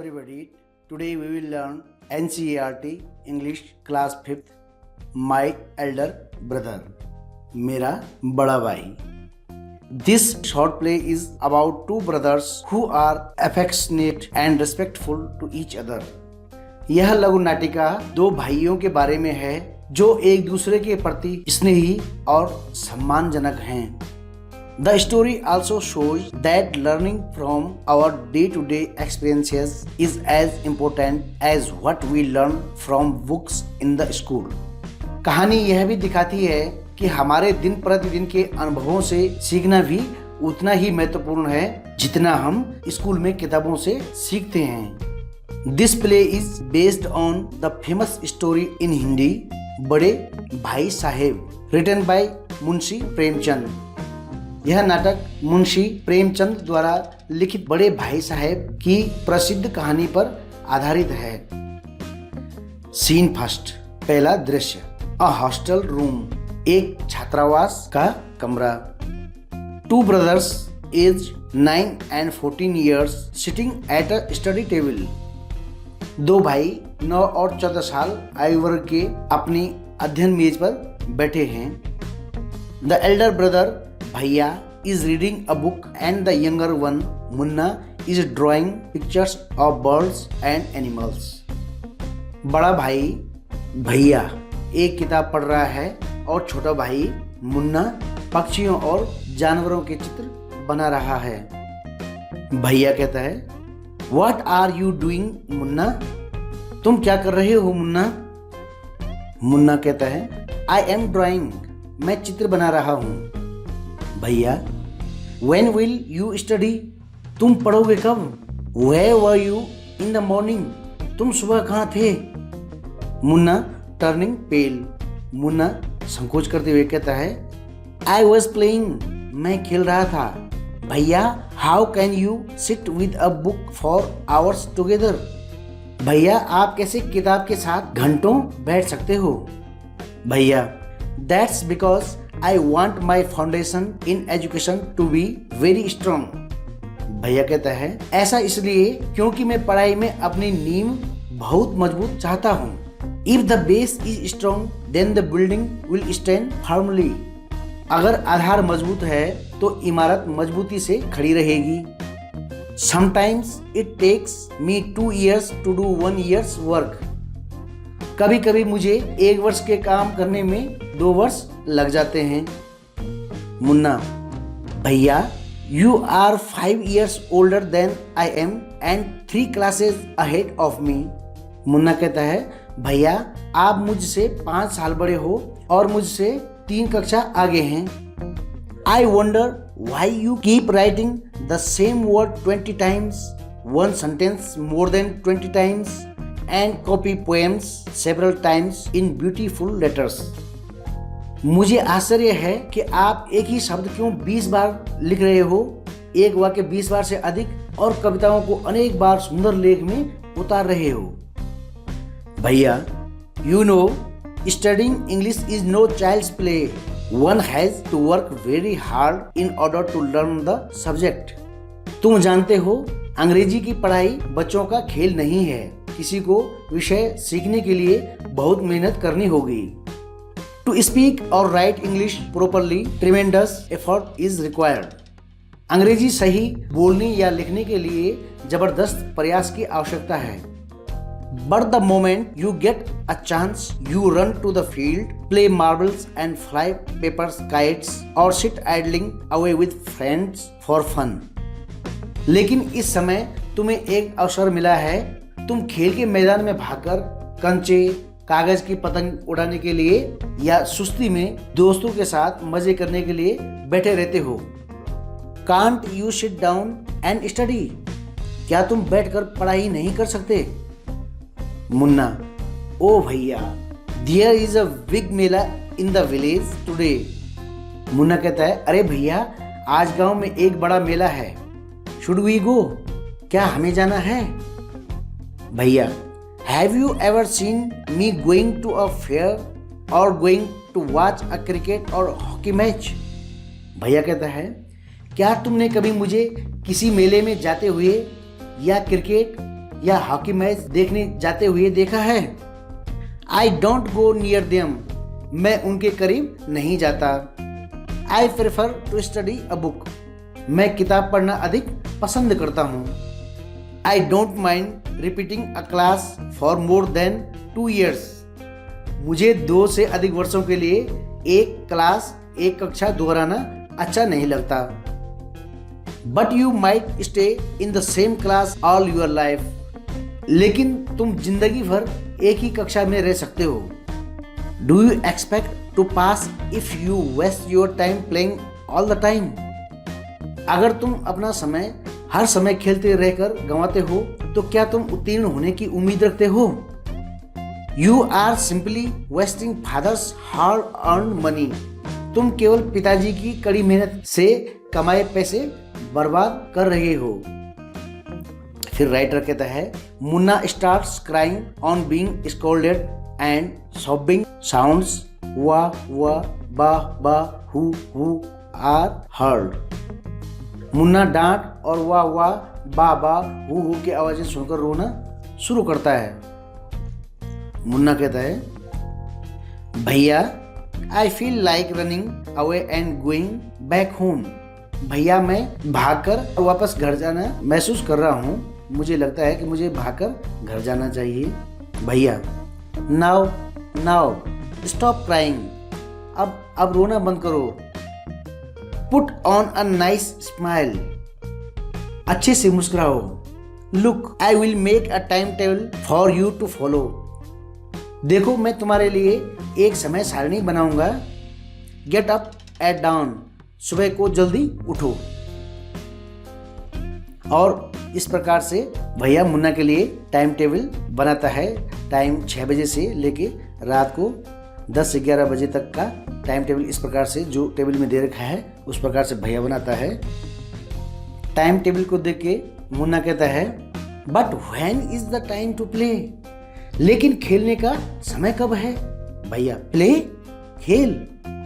everybody. Today we will learn NCERT English class 5th. My elder brother. मेरा बड़ा भाई. This short play is about two brothers who are affectionate and respectful to each other. यह लघु नाटिका दो भाइयों के बारे में है जो एक दूसरे के प्रति स्नेही और सम्मानजनक हैं. The story also shows that learning from our day-to-day experiences is as important as what we learn from books in the school. कहानी यह भी दिखाती है कि हमारे दिन प्रतिदिन के अनुभवों से सीखना भी उतना ही महत्वपूर्ण है जितना हम स्कूल में किताबों से सीखते हैं. This play is based on the famous story in Hindi, बड़े भाई साहेब, written by मुंशी प्रेमचंद. यह नाटक मुंशी प्रेमचंद द्वारा लिखित बड़े भाई साहेब की प्रसिद्ध कहानी पर आधारित है. Scene first. पहला दृश्य. A hostel room. एक छात्रावास का कमरा. Two brothers age 9 and 14 years sitting at a study table. दो भाई 9 और 14 साल आयु वर्ग के अपनी अध्ययन मेज पर बैठे हैं. द एल्डर ब्रदर भैया is reading a book and the younger one Munna is drawing pictures of birds and animals. बड़ा भाई भैया एक किताब पढ़ रहा है और छोटा भाई मुन्ना पक्षियों और जानवरों के चित्र बना रहा है. भैया कहता है, What are you doing Munna? तुम क्या कर रहे हो मुन्ना? मुन्ना कहता है, I am drawing. मैं चित्र बना रहा हूँ. भैया, When will you study? तुम पढ़ोगे कब? Where were you in the morning? तुम सुबह कहाँ थे? मुन्ना टर्निंग पेल. मुन्ना संकोच करते हुए कहता है, I was playing. मैं खेल रहा था. भैया, How can you sit with a book for hours together? भैया, आप कैसे किताब के साथ घंटों बैठ सकते हो? भैया, That's because I want my foundation in education to be very strong. भैया कहता है, ऐसा इसलिए क्योंकि मैं पढ़ाई में अपनी नींव बहुत मजबूत चाहता हूँ. If the base is strong, then the building will stand firmly. अगर आधार मजबूत है तो इमारत मजबूती से खड़ी रहेगी. Sometimes it takes me 2 years to do 1 year's work. कभी कभी मुझे 1 वर्ष के काम करने में 2 वर्ष लग जाते हैं. मुन्ना, भैया, you are 5 years older than I am and 3 classes ahead of me. Munna कहता है, भैया, आप मुझसे 5 साल बड़े हो और मुझसे 3 कक्षा आगे हैं. I wonder why you keep writing the same word 20 times, one sentence more than 20 times and copy poems several times in beautiful letters. मुझे आश्चर्य है कि आप एक ही शब्द क्यों 20 बार लिख रहे हो, एक वाक्य 20 बार से अधिक और कविताओं को अनेक बार सुंदर लेख में उतार रहे हो. भैया, you know, studying English is no child's play. One has to work very hard in order to learn the subject. तुम जानते हो, अंग्रेजी की पढ़ाई बच्चों का खेल नहीं है. किसी को विषय सीखने के लिए बहुत मेहनत करनी होगी. To speak or write English properly, tremendous effort is required. अंग्रेजी सही बोलने या लिखने के लिए जबरदस्त प्रयास की आवश्यकता है. But the moment you get a chance, you run to the field, play marbles and fly papers, kites, or sit idling away with friends for fun. लेकिन इस समय तुम्हें एक अवसर मिला है. तुम खेल के मैदान में भागकर कंचे, कागज की पतंग उड़ाने के लिए या सुस्ती में दोस्तों के साथ मजे करने के लिए बैठे रहते हो. Can't you sit down and study? क्या तुम बैठकर पढ़ाई नहीं कर सकते? मुन्ना, ओ भैया, there is a big Mela in the village today. Munna कहता है, अरे भैया, आज गांव में एक बड़ा मेला है. Should we go? क्या हमें जाना है? भैया, have you ever seen me going to a fair or going to watch a cricket or hockey match? भैया कहता है, क्या तुमने कभी मुझे किसी मेले में जाते हुए या क्रिकेट या हॉकी मैच देखने जाते हुए देखा है? I don't go near them, मैं उनके करीब नहीं जाता। I prefer to study a book, मैं किताब पढ़ना अधिक पसंद करता हूँ। I don't mind repeating a class for more than 2 years, मुझे 2 से अधिक वर्षों के लिए एक कक्षा दोहराना अच्छा नहीं लगता। But you might stay in the same class all your life, लेकिन तुम जिंदगी भर एक ही कक्षा में रह सकते हो। Do you expect to pass if you waste your time playing all the time, अगर तुम अपना समय हर समय खेलते रहकर गंवाते हो तो क्या तुम उत्तीर्ण होने की उम्मीद रखते हो? You are simply wasting father's hard earn money, तुम केवल पिताजी की कड़ी मेहनत से कमाए पैसे बर्बाद कर रहे हो। फिर राइटर कहता है, Munna starts crying on being scolded and sobbing sounds वा वा बा बा हु आर हर्ड। मुन्ना डांट और वाह वाह बा बा हु की आवाजें सुनकर रोना शुरू करता है। मुन्ना कहता है, भैया I feel like running away and going back home, भैया मैं भागकर वापस घर जाना महसूस कर रहा हूँ, मुझे लगता है कि मुझे भागकर घर जाना चाहिए। भैया, नाउ नाउ स्टॉप क्राइंग, अब रोना बंद करो। Put on a nice smile, अच्छे से मुस्कुराओ। Look I will make a time table for you to follow, देखो मैं तुम्हारे लिए एक समय सारणी बनाऊंगा। गेट अप एट डाउन, सुबह को जल्दी उठो। और इस प्रकार से भैया मुन्ना के लिए टाइम टेबल बनाता है। टाइम 6 बजे से लेके रात को 10 से 11 बजे तक का टाइम टेबल इस प्रकार से जो टेबल में दे रखा है उस प्रकार से भैया बनाता है। टाइम टेबल को देख के मुन्ना कहता है, but when is the time to play, लेकिन खेलने का समय कब है? भैया, प्ले, खेल,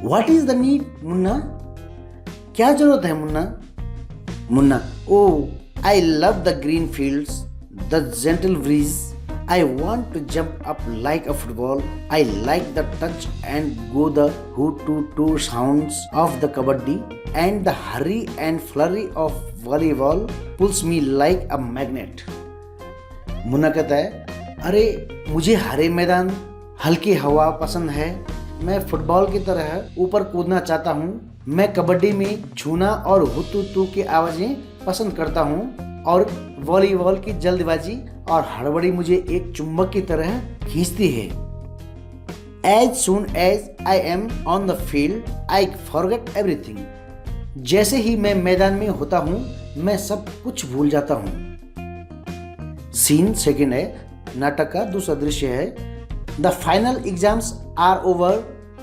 what is the need Munna, क्या जरूरत है Munna? Munna, oh I love the green fields, the gentle breeze, I want to jump up like a football. I like the touch and go the hoot-toot sounds of the kabaddi, and the hurry and flurry of volleyball pulls me like a magnet. Munna कहता है, अरे मुझे हरे मैदान, हल्की हवा पसंद है, मैं फुटबॉल की तरह ऊपर कूदना चाहता हूँ, मैं कबड्डी में छूना और हुतू की आवाजें पसंद करता हूँ, और वॉलीबॉल की जल्दबाजी और हड़बड़ी मुझे एक चुंबक की तरह खींचती है। As soon as I am on the field, I forget everything. जैसे ही मैं मैदान में होता हूँ मैं सब कुछ भूल जाता हूँ। सीन सेकंड है, नाटक का दूसरा दृश्य है। The final exams are over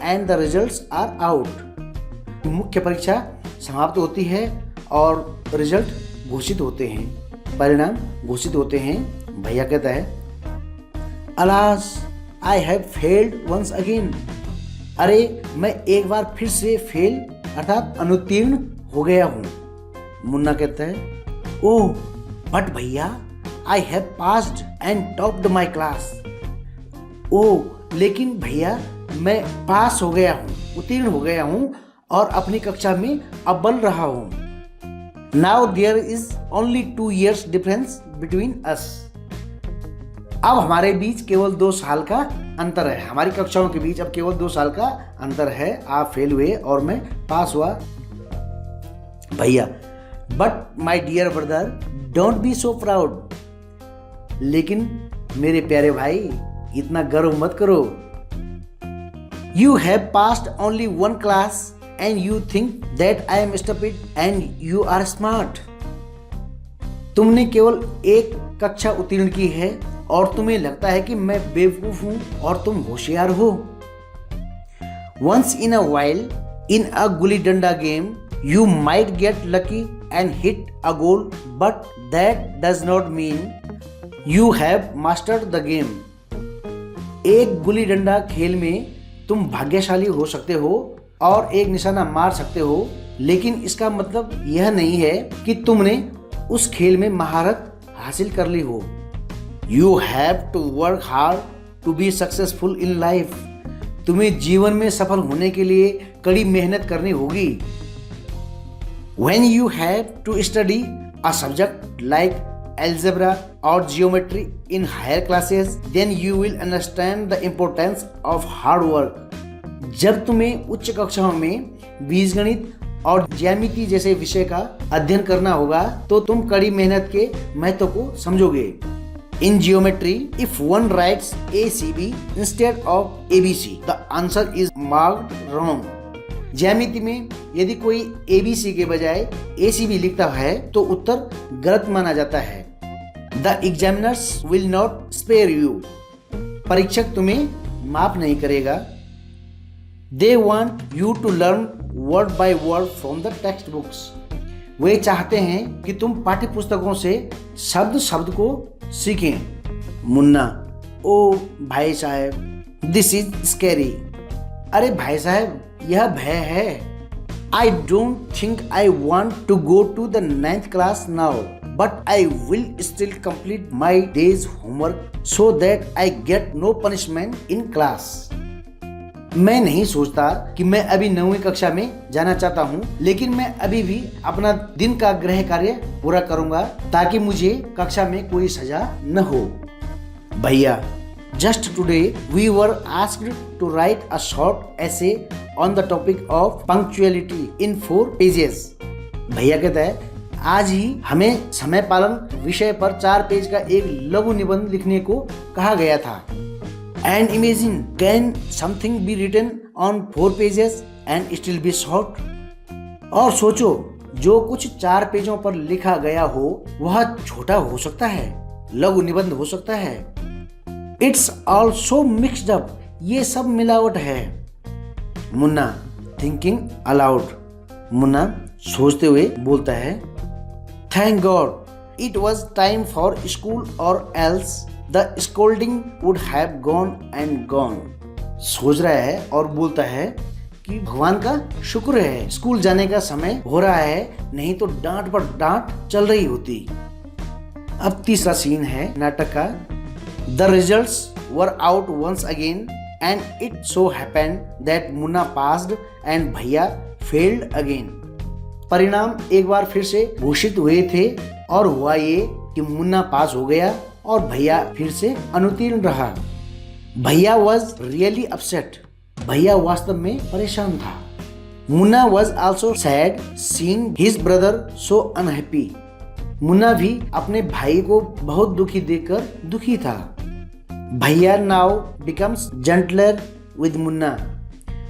and the results are out. मुख्य परीक्षा समाप्त होती है और रिजल्ट घोषित होते हैं, परिणाम घोषित होते हैं। भैया कहता है, alas I have failed once again, अरे मैं एक बार फिर से फेल अर्थात अनुत्तीर्ण हो गया हूँ। मुन्ना कहता है, ओह बट भैया I have passed and topped my class, oh लेकिन भैया मैं पास हो गया हूँ, उत्तीर्ण हो गया हूँ और अपनी कक्षा में अव्वल रहा हूँ। Now there is only 2 years difference between us, अब हमारे बीच केवल 2 साल का अंतर है, हमारी कक्षाओं के बीच अब केवल 2 साल का अंतर है। आप फेल हुए और मैं पास हुआ। भैया, but my dear brother don't be so proud, लेकिन मेरे प्यारे भाई इतना गर्व मत करो। You have passed only 1 class and you think that I am stupid and you are smart, तुमने केवल एक कक्षा उत्तीर्ण की है और तुम्हें लगता है कि मैं बेवकूफ हूं और तुम होशियार हो। Once in a while in a gulli danda game you might get lucky and hit a goal, but that does not mean you have mastered the game. एक गुल्ली डंडा खेल में तुम भाग्यशाली हो सकते हो और एक निशाना मार सकते हो, लेकिन इसका मतलब यह नहीं है कि तुमने उस खेल में महारत हासिल कर ली हो। You have to work hard to be successful in life. तुम्हें जीवन में सफल होने के लिए कड़ी मेहनत करनी होगी। When you have to study a subject like algebra or geometry in higher classes, then you will understand the importance of hard work. जब तुम्हें उच्च कक्षाओं में बीजगणित और ज्यामिति जैसे विषय का अध्ययन करना होगा तो तुम कड़ी मेहनत के महत्व को समझोगे। In geometry, if one writes ACB instead of ABC, the answer is marked wrong. ज्यामिति में यदि कोई ABC के बजाय ACB लिखता है तो उत्तर गलत माना जाता है। The examiners will not spare you. परीक्षक तुम्हें माफ नहीं करेगा। They want you to learn word by word from the textbooks. वे चाहते हैं कि तुम पाठ्य पुस्तकों से शब्द शब्द को सीखें। मुन्ना, ओ भाई साहब, दिस इज स्कैरी। अरे भाई साहब, यह भय है। I don't think I want to go to the 9th class now, but I will still complete my day's homework so that I get no punishment in class. मैं नहीं सोचता कि मैं अभी 9वीं कक्षा में जाना चाहता हूँ, लेकिन मैं अभी भी अपना दिन का गृह कार्य पूरा करूँगा ताकि मुझे कक्षा में कोई सजा न हो। भैया, just today we were asked to write a short essay on the topic of punctuality in 4 pages. भैया कहता है, आज ही हमें समय पालन विषय पर 4 पेज का एक लघु निबंध लिखने को कहा गया था। And imagine, can something be written on 4 pages and still be short? और सोचो, जो कुछ 4 पेजों पर लिखा गया हो वह छोटा हो सकता है, लघु निबंध हो सकता है। It's all so mixed up. ये सब मिलावट है। Munna, thinking aloud. मुन्ना सोचते हुए बोलता है, Thank God, it was time for school or else The scolding would have gone and gone. सोच रहा है और बोलता है कि भगवान का शुक्र है स्कूल जाने का समय हो रहा है, नहीं तो डांट पर डांट चल रही होती। अब तीसरा सीन है नाटक का। The results were out once again and it so happened that Munna passed and भैया failed again. परिणाम एक बार फिर से घोषित हुए थे और हुआ ये कि मुन्ना पास हो गया और भैया फिर से अनुत्तीर्ण रहा। भैया वॉज रियली अपसेट। भैया वास्तव में परेशान था। Munna was also sad seeing his brother so unhappy. Munna भी अपने भाई को बहुत दुखी देखकर दुखी था। भैया now becomes gentler with Munna.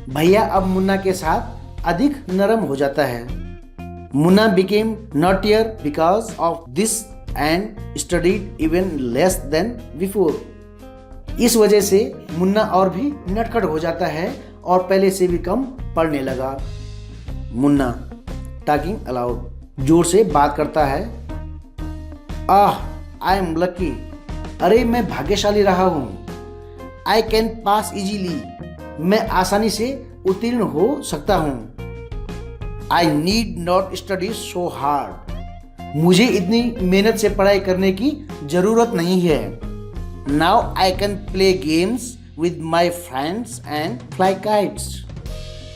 भैया अब मुन्ना के साथ अधिक नरम हो जाता है। Munna became naughtier because of this and studied even less than before. इस वजह से मुन्ना और भी नटखट हो जाता है और पहले से भी कम पढ़ने लगा। मुन्ना टॉकिंग अलाउड, जोर से बात करता है। I am lucky. अरे मैं भाग्यशाली रहा हूँ। I can pass easily. मैं आसानी से उत्तीर्ण हो सकता हूँ। I need not study so hard. मुझे इतनी मेहनत से पढ़ाई करने की जरूरत नहीं है। Now I can play games with my friends and fly kites.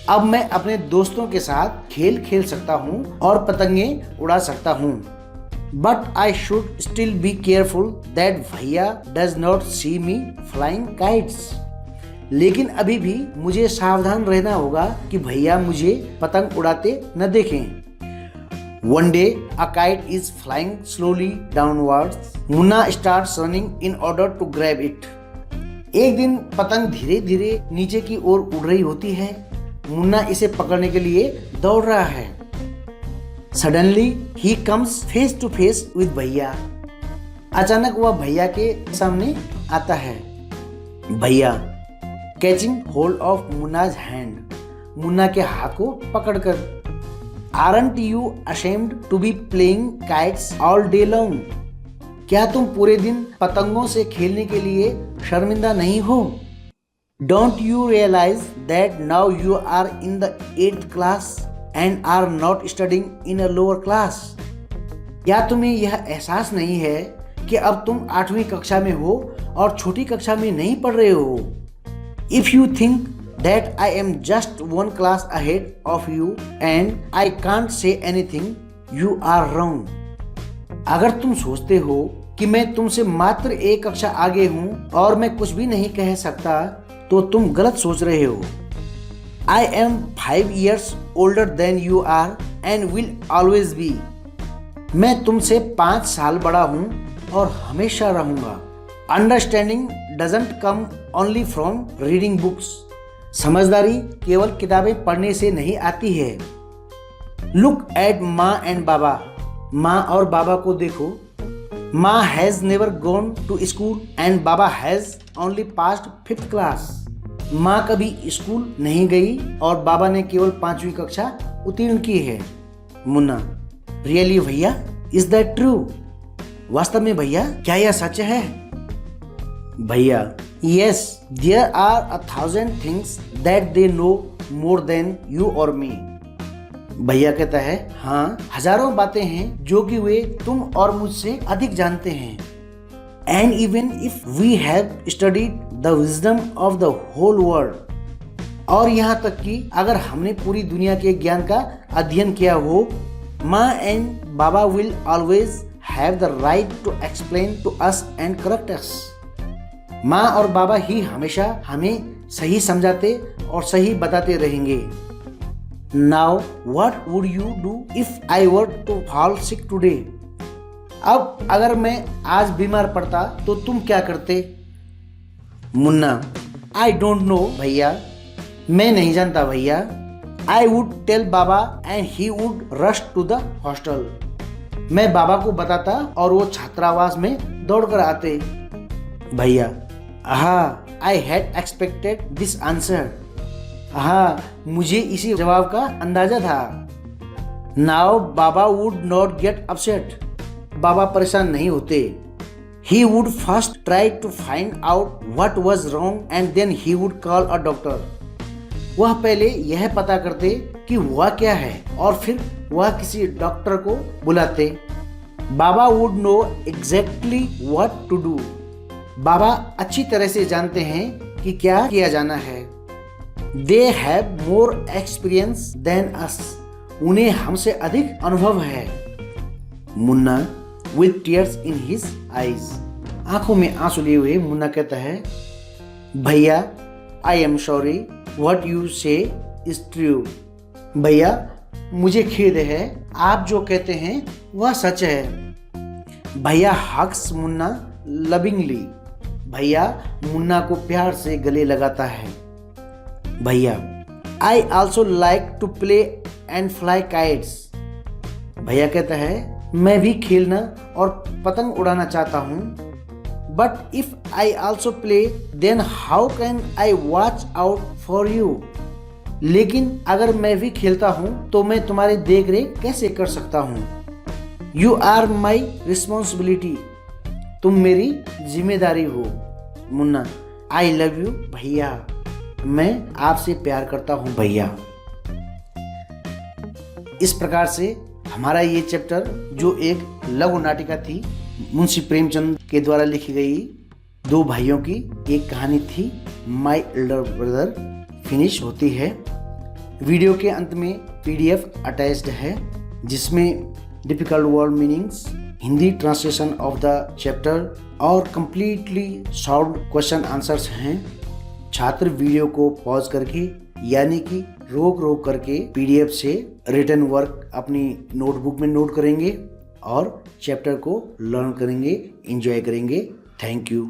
अब मैं अपने दोस्तों के साथ खेल खेल सकता हूँ और पतंगे उड़ा सकता हूँ। But I should still be careful that भैया does not see me flying kites. लेकिन अभी भी मुझे सावधान रहना होगा कि भैया मुझे पतंग उड़ाते न देखें। One day, a kite is flying slowly downwards. Munna starts running in order to grab it. एक दिन पतंग धीरे धीरे नीचे की ओर उड़ रही होती है। मुन्ना इसे पकड़ने के लिए दौड़ रहा है। Suddenly, he comes face to face with भैया। अचानक वह भैया के सामने आता है। भैया कैचिंग होल्ड ऑफ मुन्ना's hand, मुन्ना के हाथ को पकड़कर। Aren't you ashamed to be playing kites all day long? क्या तुम पूरे दिन पतंगों से खेलने के लिए शर्मिंदा नहीं हो? Don't you realize that now you are in the 8th class and are not studying in a lower class? क्या तुम्हें यह एहसास नहीं है कि अब तुम 8वीं कक्षा में हो और छोटी कक्षा में नहीं पढ़ रहे हो। If you think that I am just 1 class ahead of you and I can't say anything, you are wrong। अगर तुम सोचते हो कि मैं तुमसे मात्र 1 कक्षा आगे हूं और मैं कुछ भी नहीं कह सकता, तो तुम गलत सोच रहे हो। I am 5 years older than you are and will always be। मैं तुमसे 5 साल बड़ा हूं और हमेशा रहूंगा। Understanding doesn't come only from reading books. समझदारी केवल किताबें पढ़ने से नहीं आती है। Look at Maa and Baba. माँ और बाबा को देखो। Maa has never gone to school and Baba has only passed 5th class. माँ कभी स्कूल नहीं गई और बाबा ने केवल 5वीं कक्षा उत्तीर्ण की है। मुन्ना, रियली भैया, इज दैट ट्रू? वास्तव में भैया, क्या यह सच है? भैया, yes, there are 1000 things that they know more than you और मी। भैया कहता है, हाँ, हजारों बातें हैं जो कि वे तुम और मुझसे अधिक जानते हैं। And even if we have studied the wisdom of the whole world. और यहाँ तक कि अगर हमने पूरी दुनिया के ज्ञान का अध्ययन किया हो, Maa and Baba will always have the right to explain to us and correct us. माँ और बाबा ही हमेशा हमें सही समझाते और सही बताते रहेंगे। Now what would you do if I were to fall sick today? अब अगर मैं आज बीमार पड़ता तो तुम क्या करते? मुन्ना, आई डोंट नो भैया, मैं नहीं जानता भैया। I would tell Baba and he would rush to the hostel. मैं बाबा को बताता और वो छात्रावास में दौड़ कर आते। भैया, हाँ, I had expected this answer. हाँ, मुझे इसी जवाब का अंदाजा था। नाउ बाबा वुड नॉट गेट अपसेट। बाबा परेशान नहीं होते। He would first try to find out what was wrong and then he would call a doctor। वह पहले यह पता करते कि हुआ क्या है और फिर वह किसी डॉक्टर को बुलाते। बाबा would know exactly what to do। बाबा अच्छी तरह से जानते हैं कि क्या किया जाना है। They have more experience than us। उन्हें हमसे अधिक अनुभव है। Munna with tears in his eyes। आंखों में आंसू लिए हुए मुन्ना कहता है, भैया, I am sorry, what you say is true। भैया, मुझे खेद है, आप जो कहते हैं वह सच है। भैया हग्स मुन्ना लविंगली। भैया मुन्ना को प्यार से गले लगाता है। भैया, I also like to play and fly kites। भैया कहता है, मैं भी खेलना और पतंग उड़ाना चाहता हूँ। But if I also play then how can I watch out for you? लेकिन अगर मैं भी खेलता हूँ तो मैं तुम्हारी देख रेख कैसे कर सकता हूँ? You are my responsibility. तुम मेरी जिम्मेदारी हो। मुन्ना, आई लव यू भैया। मैं आपसे प्यार करता हूँ भैया। इस प्रकार से हमारा ये चैप्टर, जो एक लघु नाटिका थी, मुंशी प्रेमचंद के द्वारा लिखी गई 2 भाइयों की एक कहानी थी, माय एल्डर ब्रदर, फिनिश होती है। वीडियो के अंत में PDF अटैच्ड है, जिसमें difficult word meanings, Hindi translation of the chapter और कंप्लीटली सॉल्व्ड क्वेश्चन आंसर्स हैं। छात्र वीडियो को पॉज करके, यानी कि रोक करके PDF से रिटन वर्क अपनी नोटबुक में नोट करेंगे और चैप्टर को लर्न करेंगे, एंजॉय करेंगे। Thank you.